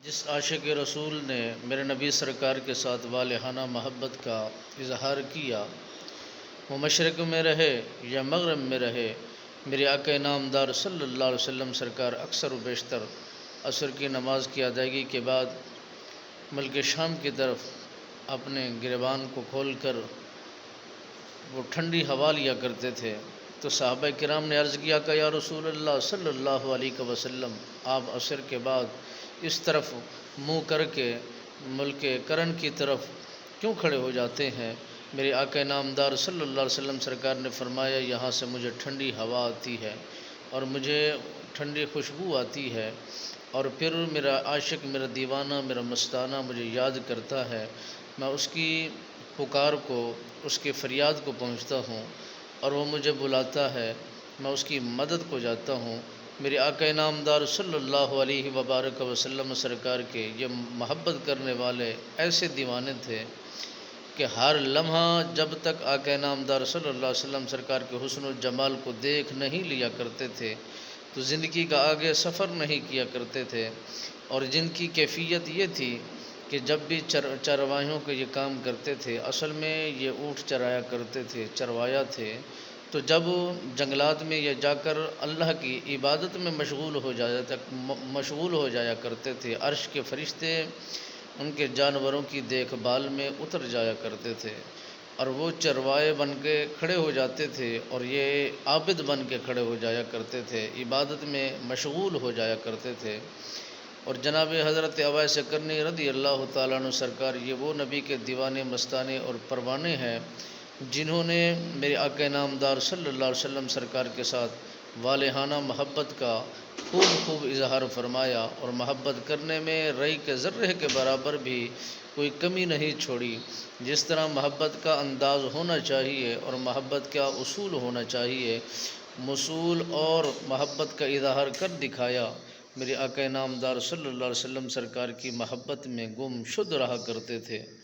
جس عاشق رسول نے میرے نبی سرکار کے ساتھ والہانہ محبت کا اظہار کیا، وہ مشرق میں رہے یا مغرب میں رہے، میرے آقا نامدار صلی اللہ علیہ وسلم سرکار اکثر و بیشتر عصر کی نماز کی ادائیگی کے بعد ملک شام کی طرف اپنے گریبان کو کھول کر وہ ٹھنڈی ہوا لیا کرتے تھے۔ تو صحابہ کرام نے عرض کیا کہ یا رسول اللہ صلی اللہ علیہ وسلم، آپ عصر کے بعد اس طرف منہ کر کے ملک کرن کی طرف کیوں کھڑے ہو جاتے ہیں؟ میرے آقا نامدار صلی اللہ علیہ وسلم سرکار نے فرمایا، یہاں سے مجھے ٹھنڈی ہوا آتی ہے اور مجھے ٹھنڈی خوشبو آتی ہے، اور پھر میرا عاشق، میرا دیوانہ، میرا مستانہ مجھے یاد کرتا ہے، میں اس کی پکار کو، اس کی فریاد کو پہنچتا ہوں اور وہ مجھے بلاتا ہے، میں اس کی مدد کو جاتا ہوں۔ میرے آقا نامدار صلی اللہ علیہ وبارک وسلم سرکار کے یہ محبت کرنے والے ایسے دیوانے تھے کہ ہر لمحہ جب تک آقا نامدار صلی اللہ علیہ وسلم سرکار کے حسن و جمال کو دیکھ نہیں لیا کرتے تھے تو زندگی کا آگے سفر نہیں کیا کرتے تھے، اور جن کی کیفیت یہ تھی کہ جب بھی چرواہوں کے یہ کام کرتے تھے، اصل میں یہ اونٹ چرایا کرتے تھے، چروایا تھے، تو جب جنگلات میں یہ جا کر اللہ کی عبادت میں مشغول ہو جایا کرتے تھے، عرش کے فرشتے ان کے جانوروں کی دیکھ بھال میں اتر جایا کرتے تھے، اور وہ چروائے بن کے کھڑے ہو جاتے تھے اور یہ عابد بن کے کھڑے ہو جایا کرتے تھے، عبادت میں مشغول ہو جایا کرتے تھے۔ اور جناب حضرت اویس کرنی رضی اللہ تعالیٰ عنہ سرکار، یہ وہ نبی کے دیوانے، مستانے اور پروانے ہیں جنہوں نے میرے آقا نامدار صلی اللہ علیہ وسلم سرکار کے ساتھ والہانہ محبت کا خوب اظہار فرمایا، اور محبت کرنے میں رئی کے ذرے کے برابر بھی کوئی کمی نہیں چھوڑی۔ جس طرح محبت کا انداز ہونا چاہیے اور محبت کا اصول ہونا چاہیے، مصول اور محبت کا اظہار کر دکھایا۔ میرے آقا نامدار صلی اللہ علیہ وسلم سرکار کی محبت میں گم شد رہا کرتے تھے۔